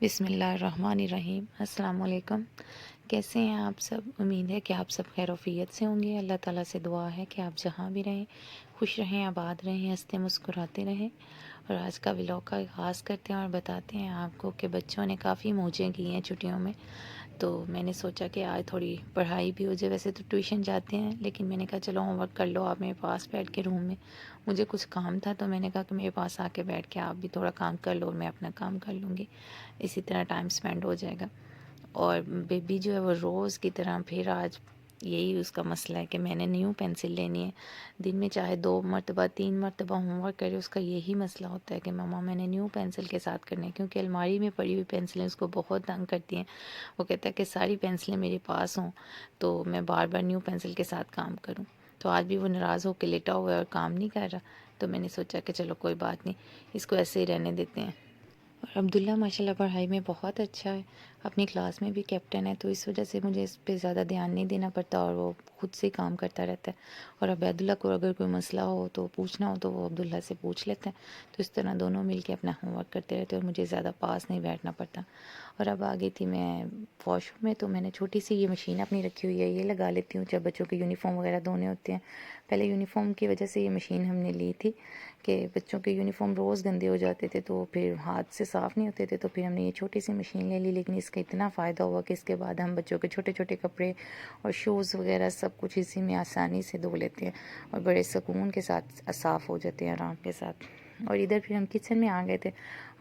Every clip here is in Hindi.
बिस्मिल्लाहिर्रहमानिर्रहीम। अस्सलाम वालेकुम। कैसे हैं आप सब? उम्मीद है कि आप सब खैर-ओ-फ़ियत से होंगे। अल्लाह ताला से दुआ है कि आप जहाँ भी रहें, खुश रहें, आबाद रहें, हँसते मुस्कुराते रहें। और आज का व्लॉग का आगाज़ करते हैं और बताते हैं आपको कि बच्चों ने काफ़ी मौजें की हैं छुट्टियों में। तो मैंने सोचा कि आज थोड़ी पढ़ाई भी हो जाए। वैसे तो ट्यूशन जाते हैं, लेकिन मैंने कहा चलो होमवर्क कर लो आप मेरे पास बैठ के रूम में। मुझे कुछ काम था तो मैंने कहा कि मेरे पास आके बैठ के आप भी थोड़ा काम कर लो और मैं अपना काम कर लूँगी। इसी तरह टाइम स्पेंड हो जाएगा। और बेबी जो है वो रोज़ की तरह फिर आज यही उसका मसला है कि मैंने न्यू पेंसिल लेनी है। दिन में चाहे 2 मरतबा 3 मरतबा होमवर्क करे, उसका यही मसला होता है कि मम्मा मैंने न्यू पेंसिल के साथ करना है, क्योंकि अलमारी में पड़ी हुई पेंसिलें उसको बहुत तंग करती हैं। वो कहता है कि सारी पेंसिलें मेरे पास हों तो मैं बार बार न्यू पेंसिल के साथ काम करूँ। तो आज भी वो नाराज़ होकर लेटा हुआ है और काम नहीं कर रहा। तो मैंने सोचा कि चलो कोई बात नहीं, इसको ऐसे ही रहने देते हैं। और अब्दुल्ला माशाल्लाह पढ़ाई में बहुत अच्छा है, अपनी क्लास में भी कैप्टन है, तो इस वजह से मुझे इस पे ज़्यादा ध्यान नहीं देना पड़ता और वो खुद से काम करता रहता है। और अब्दुल्ला को अगर कोई मसला हो तो पूछना हो तो वो अब्दुल्ला से पूछ लेते हैं। तो इस तरह दोनों मिल के अपना होमवर्क करते रहते हैं और मुझे ज़्यादा पास नहीं बैठना पड़ता। और अब आ गई थी मैं वॉशरूम में, तो मैंने छोटी सी ये मशीन अपनी रखी हुई है, ये लगा लेती हूँ जब बच्चों के यूनिफ़ॉर्म वगैरह धोने होते हैं। पहले यूनिफ़ॉर्म की वजह से ये मशीन हमने ली थी कि बच्चों के यूनिफ़ॉर्म रोज़ गंदे हो जाते थे तो फिर हाथ से साफ़ नहीं होते थे, तो फिर हमने ये छोटी सी मशीन ले ली। लेकिन इसका इतना फ़ायदा हुआ कि इसके बाद हम बच्चों के छोटे छोटे कपड़े और शूज़ वगैरह सब कुछ इसी में आसानी से धो लेते हैं और बड़े सुकून के साथ साफ़ हो जाते हैं, आराम के साथ। और इधर फिर हम किचन में आ गए थे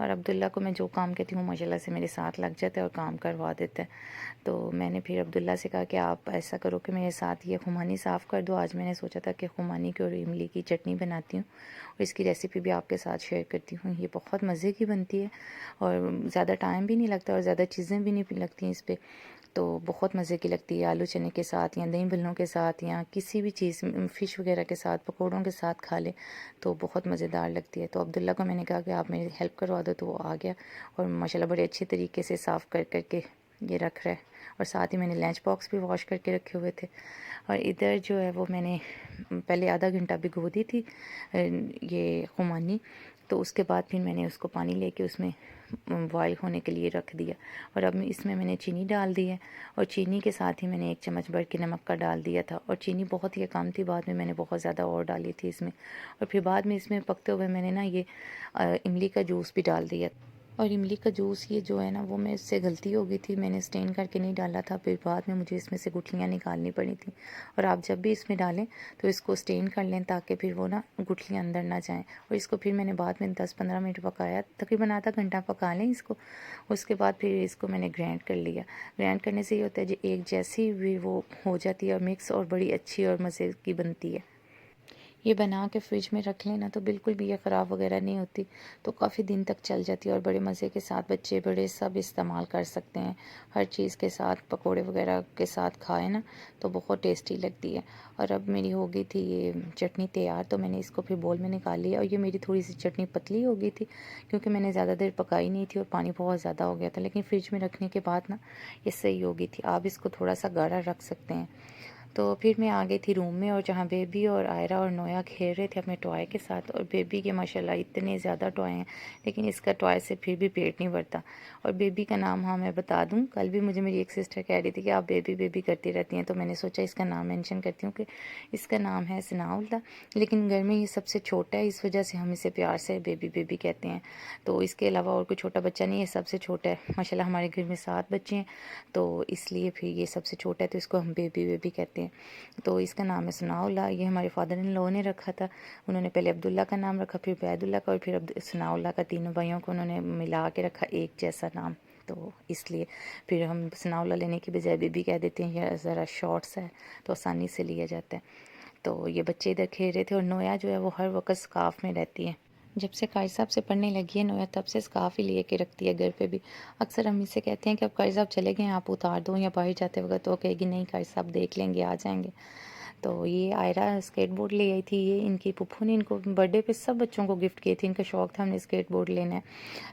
और अब्दुल्ला को मैं जो काम कहती हूँ माशाल्लाह से मेरे साथ लग जाता है और काम करवा देता है। तो मैंने फिर अब्दुल्ला से कहा कि आप ऐसा करो कि मेरे साथ ये खुमानी साफ़ कर दो। आज मैंने सोचा था कि खुमानी की और इमली की चटनी बनाती हूँ और इसकी रेसिपी भी आपके साथ शेयर करती हूँ। ये बहुत मज़े की बनती है और ज़्यादा टाइम भी नहीं लगता और ज़्यादा चीज़ें भी नहीं लगती हैं इस पर। तो बहुत मज़े की लगती है आलू चने के साथ या दही भल्लों के साथ या किसी भी चीज़ फ़िश वगैरह के साथ, पकौड़ों के साथ खा लें तो बहुत मज़ेदार लगती है। तो अब्दुल्ला को मैंने कहा कि आप मेरी हेल्प करवा दो, तो वो आ गया और माशाल्लाह बड़े अच्छे तरीके से साफ़ कर के ये रख रहा है। और साथ ही मैंने लंच बॉक्स भी वॉश करके रखे हुए थे। और इधर जो है वो मैंने पहले आधा घंटा भिगो दी थी ये खुमानी। तो उसके बाद फिर मैंने उसको पानी लेके उसमें बॉयल होने के लिए रख दिया और अब इसमें मैंने चीनी डाल दी है और चीनी के साथ ही मैंने 1 चम्मच भर के नमक का डाल दिया था और चीनी बहुत ही कम थी, बाद में मैंने बहुत ज़्यादा और डाली थी इसमें। और फिर बाद में इसमें पकते हुए मैंने ना ये इमली का जूस भी डाल दिया। और इमली का जूस ये जो है ना वो मैं इससे गलती हो गई थी, मैंने स्टेन करके नहीं डाला था, फिर बाद में मुझे इसमें से गुठलियाँ निकालनी पड़ी थी। और आप जब भी इसमें डालें तो इसको स्टेन कर लें ताकि फिर वो ना गुठलियाँ अंदर ना जाएं। और इसको फिर मैंने बाद में 10-15 मिनट पकाया, तकरीबन आधा घंटा पका लें इसको। उसके बाद फिर इसको मैंने ग्राइंड कर लिया। ग्राइंड करने से ये होता है जो एक जैसी भी वो हो जाती है और मिक्स और बड़ी अच्छी और मज़े की बनती है। ये बना के फ्रिज में रख लेना तो बिल्कुल भी ये ख़राब वगैरह नहीं होती, तो काफ़ी दिन तक चल जाती है और बड़े मज़े के साथ बच्चे बड़े सब इस्तेमाल कर सकते हैं। हर चीज़ के साथ पकोड़े वगैरह के साथ खाएं ना तो बहुत टेस्टी लगती है। और अब मेरी हो गई थी ये चटनी तैयार, तो मैंने इसको फिर बोल में निकाल लिया। और ये मेरी थोड़ी सी चटनी पतली हो गई थी क्योंकि मैंने ज़्यादा देर पकाई नहीं थी और पानी बहुत ज़्यादा हो गया था, लेकिन फ्रिज में रखने के बाद ना ये सही हो गई थी। आप इसको थोड़ा सा गाढ़ा रख सकते हैं। तो फिर मैं आ गई थी रूम में और जहाँ बेबी और आयरा और नोया खेल रहे थे अपने टॉय के साथ। और बेबी के माशाल्लाह इतने ज़्यादा टॉय हैं, लेकिन इसका टॉय से फिर भी पेट नहीं भरता। और बेबी का नाम हाँ मैं बता दूँ, कल भी मुझे मेरी एक सिस्टर कह रही थी कि आप बेबी बेबी करती रहती हैं, तो मैंने सोचा इसका नाम मेंशन करती हूँ कि इसका नाम है सनाउल्लाह। लेकिन घर में ये सबसे छोटा है, इस वजह से हम इसे प्यार से बेबी बेबी कहते हैं। तो इसके अलावा और कोई छोटा बच्चा नहीं है, सबसे छोटा है। माशाल्लाह हमारे घर में 7 बच्चे हैं, तो इसलिए फिर ये सबसे छोटा है, तो इसको हम बेबी बेबी कहते हैं। तो इसका नाम है सनाउल्लाह। ये हमारे फादर इन लॉ ने रखा था। उन्होंने पहले अब्दुल्ला का नाम रखा, फिर बैदुल्ला का और फिर सनाउल्लाह का। तीनों भाइयों को उन्होंने मिला के रखा एक जैसा नाम, तो इसलिए फिर हम सनाउल्लाह लेने की बजाय बेबी कह देते हैं। यह ज़रा शॉर्ट सा है तो आसानी से लिया जाता है। तो ये बच्चे इधर खेल रहे थे और नोया जो है वो हर वक्त स्काफ में रहती है। जब से क़ारी साहब से पढ़ने लगी है नोया, तब से स्कार्फ़ ही लिए के रखती है घर पे भी। अक्सर हम इससे कहते हैं कि अब क़ारी साहब चले गए हैं, आप उतार दो, या बाहर जाते वक़्त तो वो कहेगी नहीं क़ारी साहब देख लेंगे, आ जाएँगे। तो ये आयरा स्केटबोर्ड ले आई थी, ये इनकी फूफू ने इनको बर्थडे पे सब बच्चों को गिफ्ट किए थे। इनका शौक़ था हमने स्केटबोर्ड लेना है,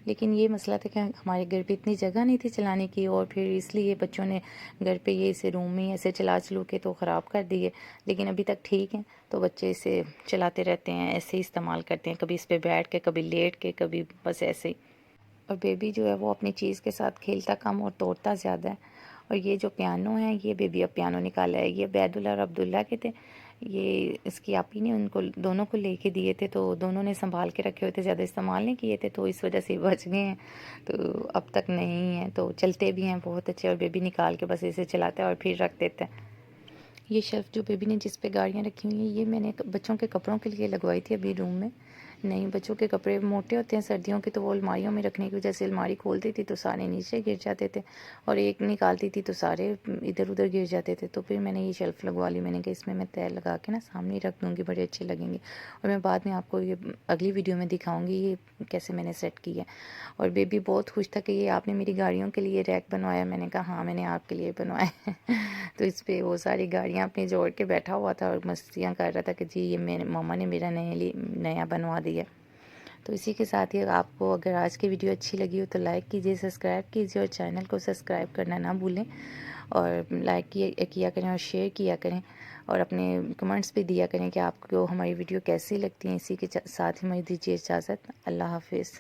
लेकिन ये मसला था कि हमारे घर पे इतनी जगह नहीं थी चलाने की, और फिर इसलिए बच्चों ने घर पे ये इसे रूम में ऐसे चला चलू के तो ख़राब कर दिए। लेकिन अभी तक ठीक है, तो बच्चे इसे चलाते रहते हैं, ऐसे ही इस्तेमाल करते हैं, कभी इस पे बैठ के, कभी लेट के, कभी बस ऐसे ही। और बेबी जो है वो अपनी चीज़ के साथ खेलता कम और तोड़ता ज़्यादा है। और ये जो पियानो है, ये बेबी अब पियानो निकाला है। ये बैदुल्ला और अब्दुल्ला के थे, ये इसकी आपी ने उनको दोनों को लेके दिए थे, तो दोनों ने संभाल के रखे हुए थे, ज़्यादा इस्तेमाल नहीं किए थे, तो इस वजह से बच गए हैं। तो अब तक नहीं है, तो चलते भी हैं बहुत अच्छे। और बेबी निकाल के बस इसे चलाता है और फिर रख देता है। ये शेल्फ़ जो बेबी ने जिस पे गाड़ियाँ रखी हुई हैं, ये मैंने बच्चों के कपड़ों के लिए लगवाई थी अभी रूम में। नहीं, बच्चों के कपड़े मोटे होते हैं सर्दियों के, तो वो अलमारियों में रखने की वजह से अलमारी खोलती थी तो सारे नीचे गिर जाते थे, और एक निकालती थी तो सारे इधर उधर गिर जाते थे। तो फिर मैंने ये शेल्फ़ लगवा ली। मैंने कहा इसमें मैं तय लगा के ना सामने ही रख दूँगी, बड़े अच्छे लगेंगे। और मैं बाद में आपको ये अगली वीडियो में दिखाऊँगी ये कैसे मैंने सेट किया है। और बेबी बहुत खुश था कि ये आपने मेरी गाड़ियों के लिए रैक बनवाया। मैंने कहा हाँ, मैंने आपके लिए बनवाया है। तो इस पे वो सारी गाड़ियाँ अपनी जोड़ के बैठा हुआ था और मस्तियाँ कर रहा था कि जी ये मेरे मम्मा ने मेरा नया बनवा दिया। तो इसी के साथ ही आपको अगर आज की वीडियो अच्छी लगी हो तो लाइक कीजिए, सब्सक्राइब कीजिए और चैनल को सब्सक्राइब करना ना भूलें। और लाइक किया करें और शेयर किया करें, और अपने कमेंट्स भी दिया करें कि आपको हमारी वीडियो कैसी लगती है। इसी के साथ ही मुझे दीजिए इजाज़त। अल्लाह हाफिज़।